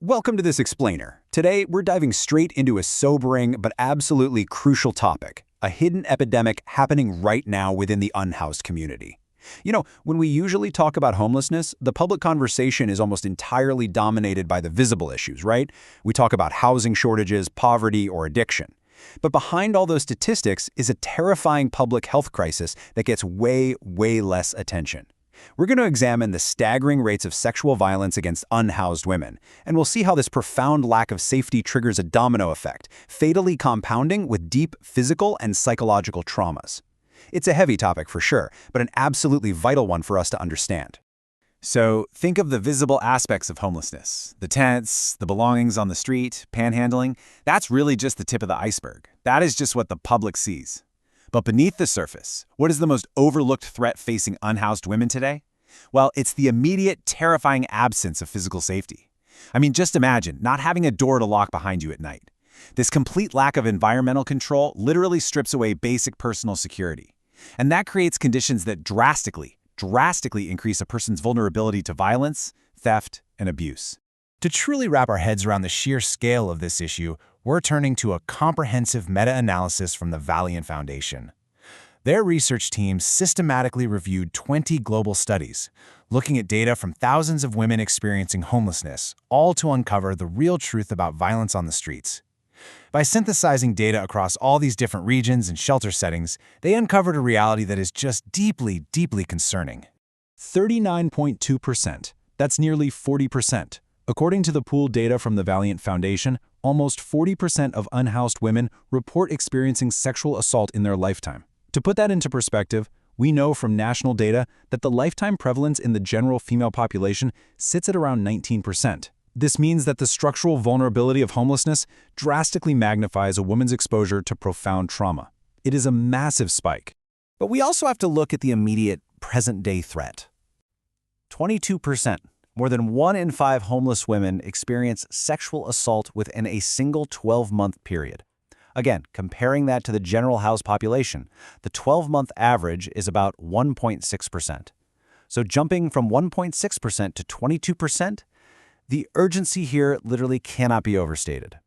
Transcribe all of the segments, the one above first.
Welcome to this explainer. Today, we're diving straight into a sobering but absolutely crucial topic, a hidden epidemic happening right now within the unhoused community. When we usually talk about homelessness, the public conversation is almost entirely dominated by the visible issues, right? We talk about housing shortages, poverty, or addiction. But behind all those statistics is a terrifying public health crisis that gets way less attention. We're going to examine the staggering rates of sexual violence against unhoused women, and we'll see how this profound lack of safety triggers a domino effect, fatally compounding with deep physical and psychological traumas. It's a heavy topic for sure, but an absolutely vital one for us to understand. So think of the visible aspects of homelessness. The tents, the belongings on the street, panhandling. That's really just the tip of the iceberg. That is just what the public sees. But beneath the surface, what is the most overlooked threat facing unhoused women today? Well, it's the immediate, terrifying absence of physical safety. Just imagine not having a door to lock behind you at night. This complete lack of environmental control literally strips away basic personal security. And that creates conditions that drastically increase a person's vulnerability to violence, theft, and abuse. To truly wrap our heads around the sheer scale of this issue, we're turning to a comprehensive meta-analysis from the Valliant Foundation. Their research team systematically reviewed 20 global studies, looking at data from thousands of women experiencing homelessness, all to uncover the real truth about violence on the streets. By synthesizing data across all these different regions and shelter settings, they uncovered a reality that is just deeply concerning. 39.2%. That's nearly 40%. According to the pooled data from the Valliant Foundation, almost 40% of unhoused women report experiencing sexual assault in their lifetime. To put that into perspective, we know from national data that the lifetime prevalence in the general female population sits at around 19%. This means that the structural vulnerability of homelessness drastically magnifies a woman's exposure to profound trauma. It is a massive spike. But we also have to look at the immediate, present-day threat. 22%. More than 1 in 5 homeless women experience sexual assault within a single 12-month period. Again, comparing that to the general housed population, the 12-month average is about 1.6%. So jumping from 1.6% to 22%, the urgency here literally cannot be overstated.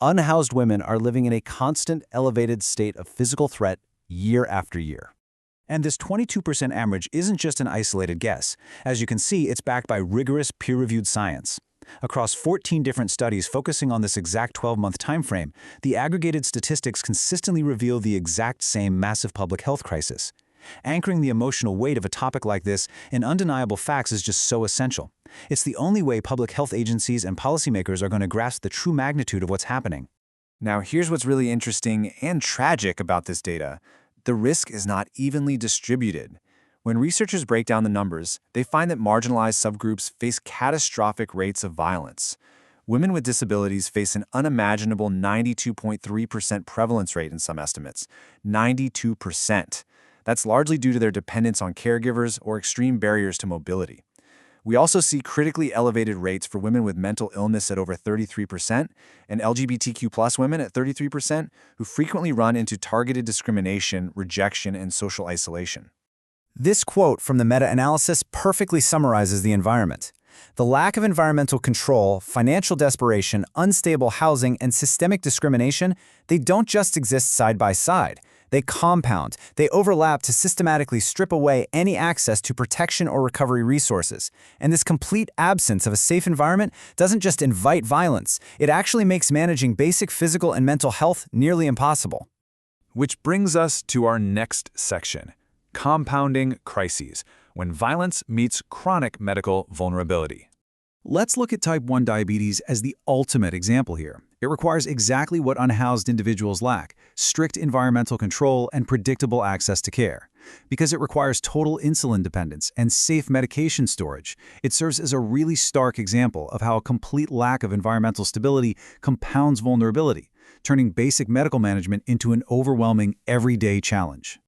Unhoused women are living in a constant elevated state of physical threat year after year. And this 22% average isn't just an isolated guess. As you can see, it's backed by rigorous peer-reviewed science. Across 14 different studies focusing on this exact 12-month timeframe, the aggregated statistics consistently reveal the exact same massive public health crisis. Anchoring the emotional weight of a topic like this in undeniable facts is just so essential. It's the only way public health agencies and policymakers are going to grasp the true magnitude of what's happening. Now, here's what's really interesting and tragic about this data. The risk is not evenly distributed. When researchers break down the numbers, they find that marginalized subgroups face catastrophic rates of violence. Women with disabilities face an unimaginable 92.3% prevalence rate in some estimates. 92%. That's largely due to their dependence on caregivers or extreme barriers to mobility. We also see critically elevated rates for women with mental illness at over 33% and LGBTQ+ women at 33%, who frequently run into targeted discrimination, rejection, and social isolation. This quote from the meta-analysis perfectly summarizes the environment. The lack of environmental control, financial desperation, unstable housing, and systemic discrimination, they don't just exist side by side. They compound, they overlap to systematically strip away any access to protection or recovery resources. And this complete absence of a safe environment doesn't just invite violence, it actually makes managing basic physical and mental health nearly impossible. Which brings us to our next section, compounding crises, when violence meets chronic medical vulnerability. Let's look at type 1 diabetes as the ultimate example here. It requires exactly what unhoused individuals lack: strict environmental control and predictable access to care. Because it requires total insulin dependence and safe medication storage, it serves as a really stark example of how a complete lack of environmental stability compounds vulnerability, turning basic medical management into an overwhelming everyday challenge.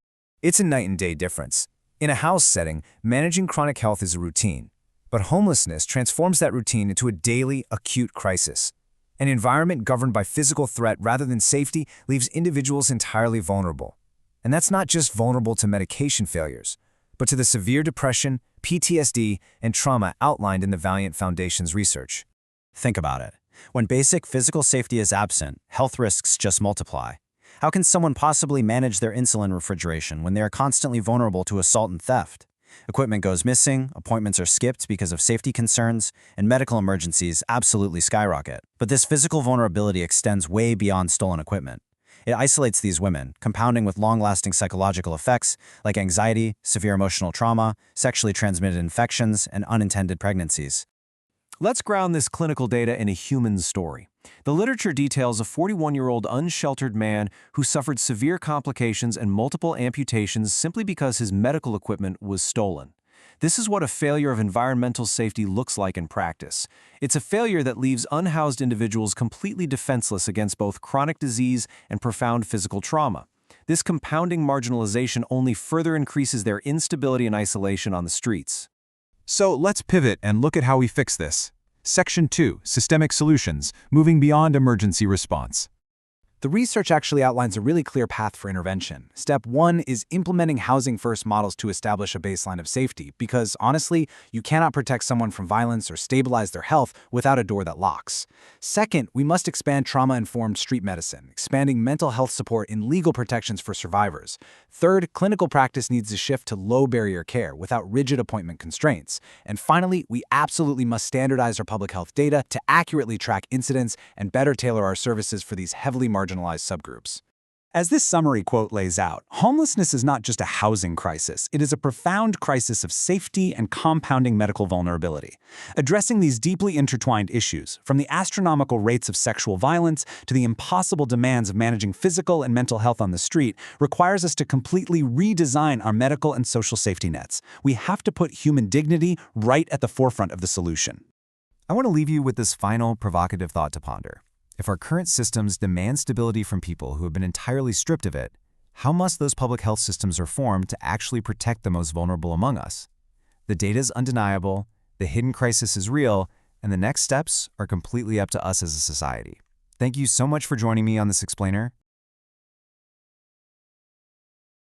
It's a night and day difference. In a house setting, managing chronic health is a routine. But homelessness transforms that routine into a daily, acute crisis. An environment governed by physical threat rather than safety leaves individuals entirely vulnerable. And that's not just vulnerable to medication failures, but to the severe depression, PTSD, and trauma outlined in the Valliant Foundation's research. Think about it. When basic physical safety is absent, health risks just multiply. How can someone possibly manage their insulin refrigeration when they are constantly vulnerable to assault and theft? Equipment goes missing, appointments are skipped because of safety concerns, and medical emergencies absolutely skyrocket. But this physical vulnerability extends way beyond stolen equipment. It isolates these women, compounding with long-lasting psychological effects like anxiety, severe emotional trauma, sexually transmitted infections, and unintended pregnancies. Let's ground this clinical data in a human story. The literature details a 41-year-old unsheltered man who suffered severe complications and multiple amputations simply because his medical equipment was stolen. This is what a failure of environmental safety looks like in practice. It's a failure that leaves unhoused individuals completely defenseless against both chronic disease and profound physical trauma. This compounding marginalization only further increases their instability and isolation on the streets. So let's pivot and look at how we fix this. Section 2, Systemic Solutions, moving beyond emergency response. The research actually outlines a really clear path for intervention. Step 1 is implementing housing-first models to establish a baseline of safety, because, honestly, you cannot protect someone from violence or stabilize their health without a door that locks. Second, we must expand trauma-informed street medicine, expanding mental health support and legal protections for survivors. Third, clinical practice needs to shift to low-barrier care without rigid appointment constraints. And finally, we absolutely must standardize our public health data to accurately track incidents and better tailor our services for these heavily marginalized subgroups. As this summary quote lays out, homelessness is not just a housing crisis. It is a profound crisis of safety and compounding medical vulnerability. Addressing these deeply intertwined issues, from the astronomical rates of sexual violence to the impossible demands of managing physical and mental health on the street, requires us to completely redesign our medical and social safety nets. We have to put human dignity right at the forefront of the solution. I want to leave you with this final provocative thought to ponder. If our current systems demand stability from people who have been entirely stripped of it, how must those public health systems reform to actually protect the most vulnerable among us? The data is undeniable, the hidden crisis is real, and the next steps are completely up to us as a society. Thank you so much for joining me on this explainer.